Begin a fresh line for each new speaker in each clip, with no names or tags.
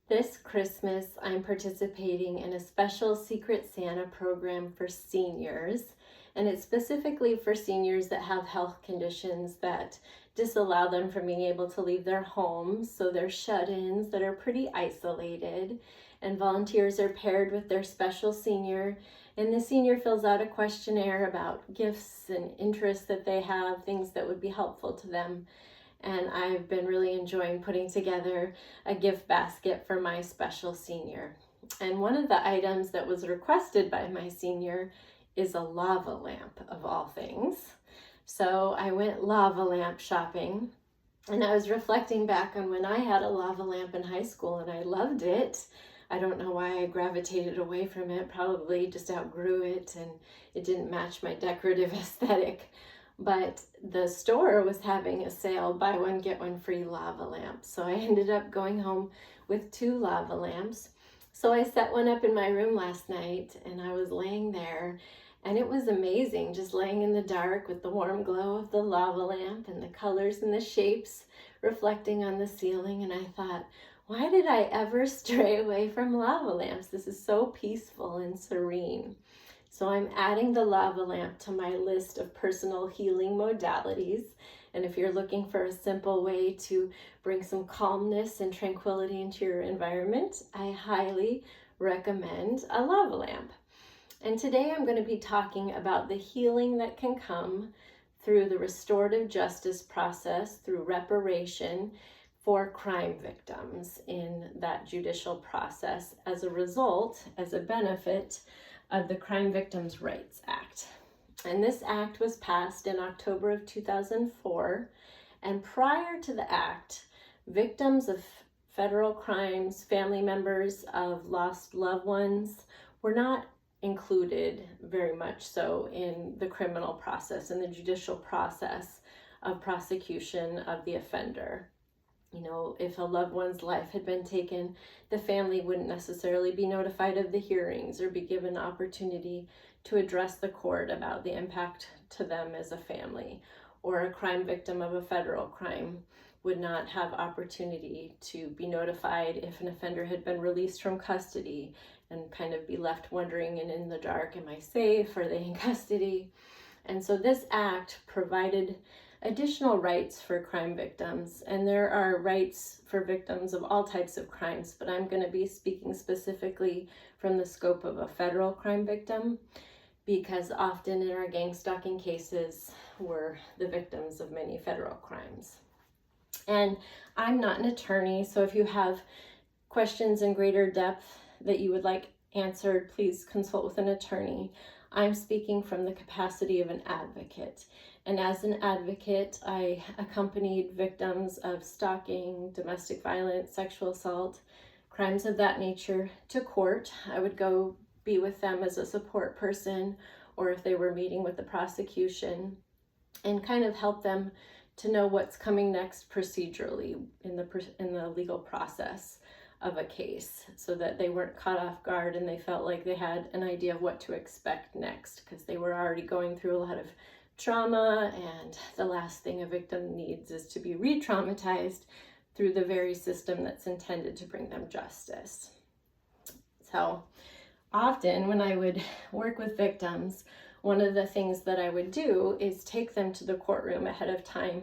This Christmas, I'm participating in a special Secret Santa program for seniors, and it's specifically for seniors that have health conditions that disallow them from being able to leave their homes. So they're shut-ins that are pretty isolated, and volunteers are paired with their special senior, and the senior fills out a questionnaire about gifts and interests that they have, things that would be helpful to them. And I've been really enjoying putting together a gift basket for my special senior. And one of the items that was requested by my senior is a lava lamp, of all things. So I went lava lamp shopping, and I was reflecting back on when I had a lava lamp in high school and I loved it. I don't know why I gravitated away from it, probably just outgrew it and it didn't match my decorative aesthetic. But the store was having a sale, buy one, get one free lava lamp. So I ended up going home with 2 lava lamps. So I set one up in my room last night and I was laying there, and it was amazing just laying in the dark with the warm glow of the lava lamp and the colors and the shapes reflecting on the ceiling. And I thought, why did I ever stray away from lava lamps? This is so peaceful and serene. So I'm adding the lava lamp to my list of personal healing modalities. And if you're looking for a simple way to bring some calmness and tranquility into your environment, I highly recommend a lava lamp. And today I'm going to be talking about the healing that can come through the restorative justice process, through reparation for crime victims in that judicial process as a result, as a benefit of the Crime Victims' Rights Act. And this act was passed in October of 2004. And prior to the act, victims of federal crimes, family members of lost loved ones, were not included very much so in the criminal process, in the judicial process of prosecution of the offender. You know, if a loved one's life had been taken, the family wouldn't necessarily be notified of the hearings or be given opportunity to address the court about the impact to them as a family. Or a crime victim of a federal crime would not have opportunity to be notified if an offender had been released from custody and kind of be left wondering and in the dark, am I safe? Are they in custody? And so this act provided additional rights for crime victims, and there are rights for victims of all types of crimes, but I'm going to be speaking specifically from the scope of a federal crime victim, because often in our gang stalking cases we're the victims of many federal crimes. And I'm not an attorney, so if you have questions in greater depth that you would like answered, please consult with an attorney. I'm speaking from the capacity of an advocate. And as an advocate, I accompanied victims of stalking, domestic violence, sexual assault, crimes of that nature to court. I would go be with them as a support person, or if they were meeting with the prosecution, and kind of help them to know what's coming next procedurally in the legal process of a case, so that they weren't caught off guard and they felt like they had an idea of what to expect next, because they were already going through a lot of trauma, and the last thing a victim needs is to be re-traumatized through the very system that's intended to bring them justice. So often when I would work with victims, one of the things that I would do is take them to the courtroom ahead of time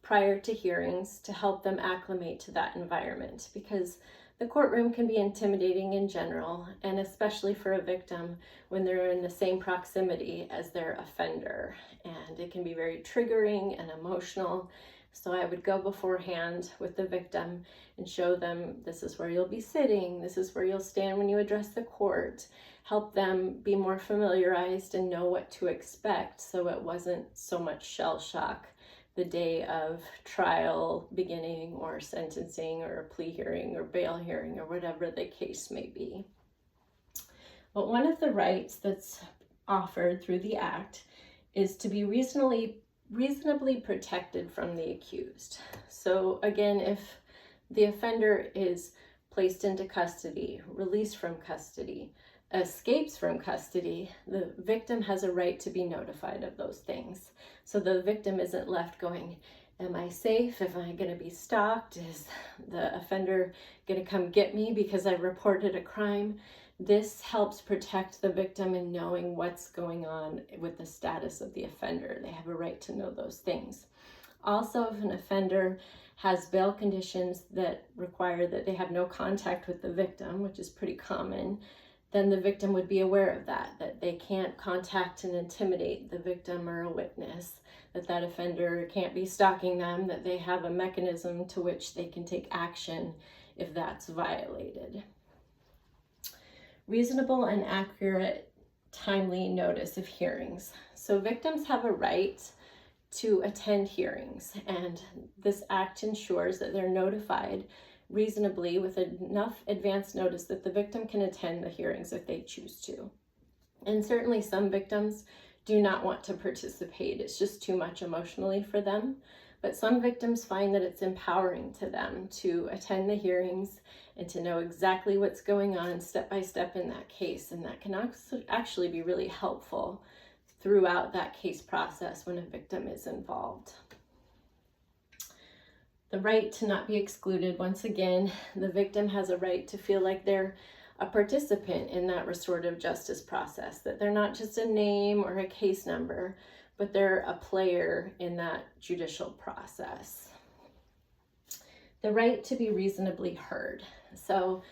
prior to hearings to help them acclimate to that environment, because the courtroom can be intimidating in general, and especially for a victim when they're in the same proximity as their offender. And it can be very triggering and emotional. So I would go beforehand with the victim and show them, this is where you'll be sitting, this is where you'll stand when you address the court, help them be more familiarized and know what to expect, so it wasn't so much shell shock the day of trial beginning, or sentencing, or a plea hearing, or bail hearing, or whatever the case may be. But one of the rights that's offered through the act is to be reasonably protected from the accused. So again, if the offender is placed into custody, released from custody, escapes from custody, the victim has a right to be notified of those things. So the victim isn't left going, Am I safe? Am I going to be stalked? Is the offender going to come get me because I reported a crime? This helps protect the victim in knowing what's going on with the status of the offender. They have a right to know those things. Also, if an offender has bail conditions that require that they have no contact with the victim, which is pretty common, then the victim would be aware of that they can't contact and intimidate the victim or a witness, that offender can't be stalking them, that they have a mechanism to which they can take action if that's violated. Reasonable and accurate, timely notice of hearings. So victims have a right to attend hearings, and this act ensures that they're notified reasonably with enough advance notice that the victim can attend the hearings if they choose to. And certainly some victims do not want to participate. It's just too much emotionally for them. But some victims find that it's empowering to them to attend the hearings and to know exactly what's going on step by step in that case. And that can actually be really helpful throughout that case process when a victim is involved. The right to not be excluded. Once again, the victim has a right to feel like they're a participant in that restorative justice process, that they're not just a name or a case number, but they're a player in that judicial process. The right to be reasonably heard. So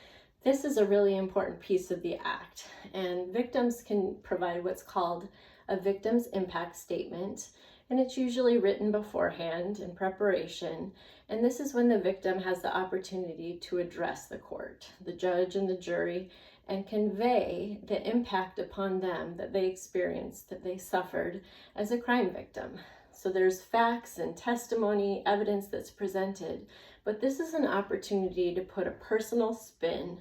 this is a really important piece of the act, and victims can provide what's called a victim's impact statement, and it's usually written beforehand in preparation. And this is when the victim has the opportunity to address the court, the judge and the jury, and convey the impact upon them that they experienced, that they suffered as a crime victim. So there's facts and testimony, evidence that's presented, but this is an opportunity to put a personal spin,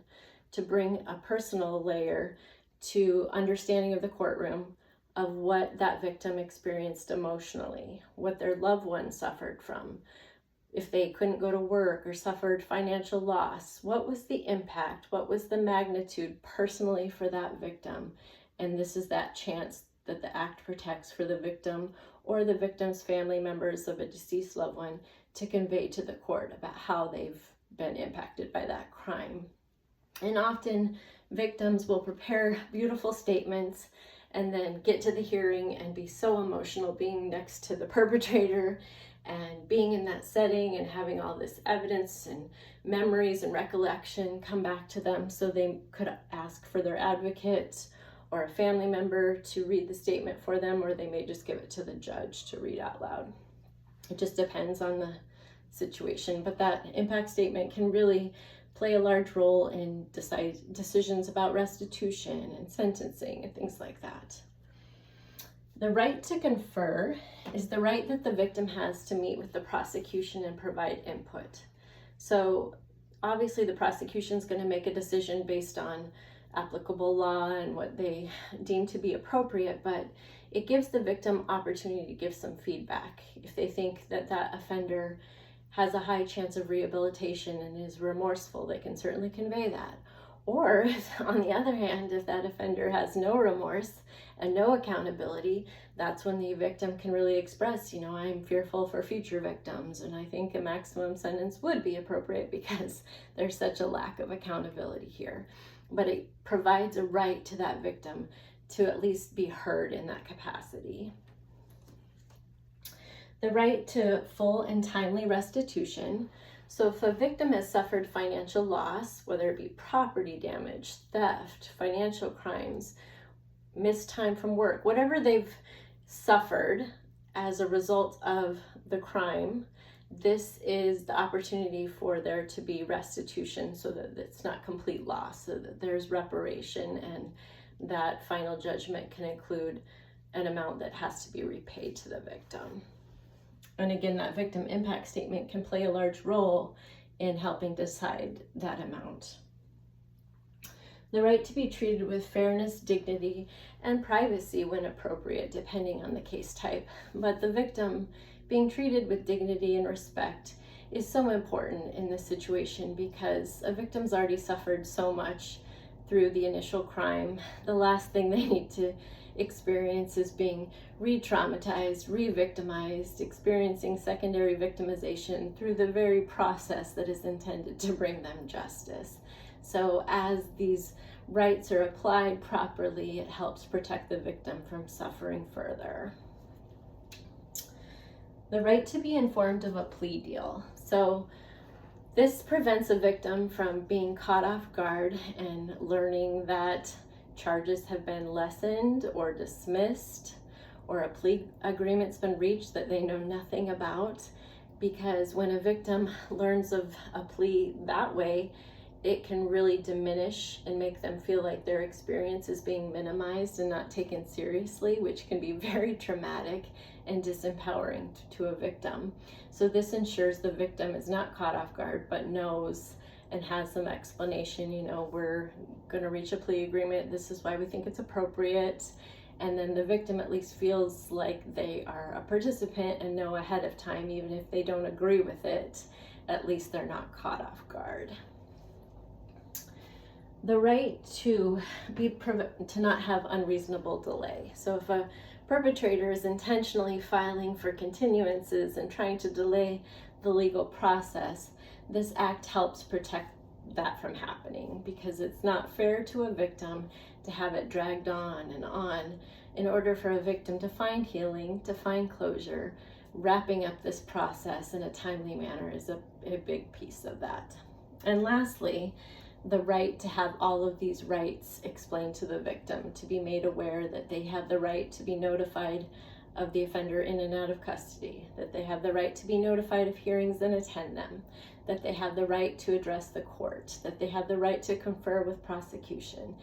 to bring a personal layer to understanding of the courtroom, of what that victim experienced emotionally, what their loved one suffered from. If they couldn't go to work or suffered financial loss, what was the impact? What was the magnitude personally for that victim? And this is that chance that the act protects for the victim or the victim's family members of a deceased loved one to convey to the court about how they've been impacted by that crime. And often victims will prepare beautiful statements and then get to the hearing and be so emotional being next to the perpetrator and being in that setting and having all this evidence and memories and recollection come back to them, so they could ask for their advocate or a family member to read the statement for them, or they may just give it to the judge to read out loud. It just depends on the situation, but that impact statement can really play a large role in decisions about restitution and sentencing and things like that. The right to confer is the right that the victim has to meet with the prosecution and provide input. So obviously the prosecution is going to make a decision based on applicable law and what they deem to be appropriate, but it gives the victim opportunity to give some feedback. If they think that that offender has a high chance of rehabilitation and is remorseful, they can certainly convey that. Or on the other hand, if that offender has no remorse and no accountability, that's when the victim can really express, I'm fearful for future victims, and I think a maximum sentence would be appropriate because there's such a lack of accountability here. But it provides a right to that victim to at least be heard in that capacity. The right to full and timely restitution. So if a victim has suffered financial loss, whether it be property damage, theft, financial crimes, missed time from work, whatever they've suffered as a result of the crime, this is the opportunity for there to be restitution so that it's not complete loss, so that there's reparation, and that final judgment can include an amount that has to be repaid to the victim. And again, that victim impact statement can play a large role in helping decide that amount. The right to be treated with fairness, dignity, and privacy when appropriate, depending on the case type. But the victim being treated with dignity and respect is so important in this situation because a victim's already suffered so much through the initial crime, the last thing they need to experience is being re-traumatized, re-victimized, experiencing secondary victimization through the very process that is intended to bring them justice. So as these rights are applied properly, it helps protect the victim from suffering further. The right to be informed of a plea deal. So this prevents a victim from being caught off guard and learning that charges have been lessened or dismissed, or a plea agreement's been reached that they know nothing about. Because when a victim learns of a plea that way, it can really diminish and make them feel like their experience is being minimized and not taken seriously, which can be very traumatic and disempowering to a victim. So this ensures the victim is not caught off guard, but knows and has some explanation, we're going to reach a plea agreement. This is why we think it's appropriate. And then the victim at least feels like they are a participant and know ahead of time, even if they don't agree with it, at least they're not caught off guard. The right to not have unreasonable delay. So if a perpetrator is intentionally filing for continuances and trying to delay the legal process, this act helps protect that from happening, because it's not fair to a victim to have it dragged on and on. In order for a victim to find healing, to find closure, wrapping up this process in a timely manner is a big piece of that. And lastly, the right to have all of these rights explained to the victim, to be made aware that they have the right to be notified of the offender in and out of custody, that they have the right to be notified of hearings and attend them, that they have the right to address the court, that they have the right to confer with prosecution.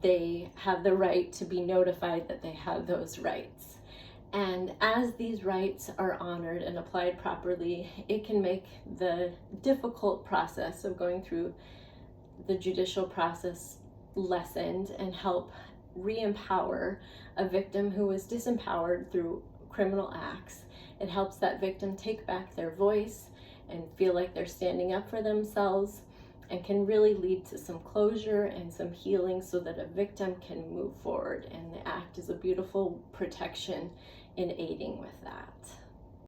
They have the right to be notified that they have those rights. And as these rights are honored and applied properly, it can make the difficult process of going through the judicial process lessened and help re-empower a victim who was disempowered through criminal acts. It helps that victim take back their voice and feel like they're standing up for themselves, and can really lead to some closure and some healing so that a victim can move forward. And the act is a beautiful protection in aiding with that.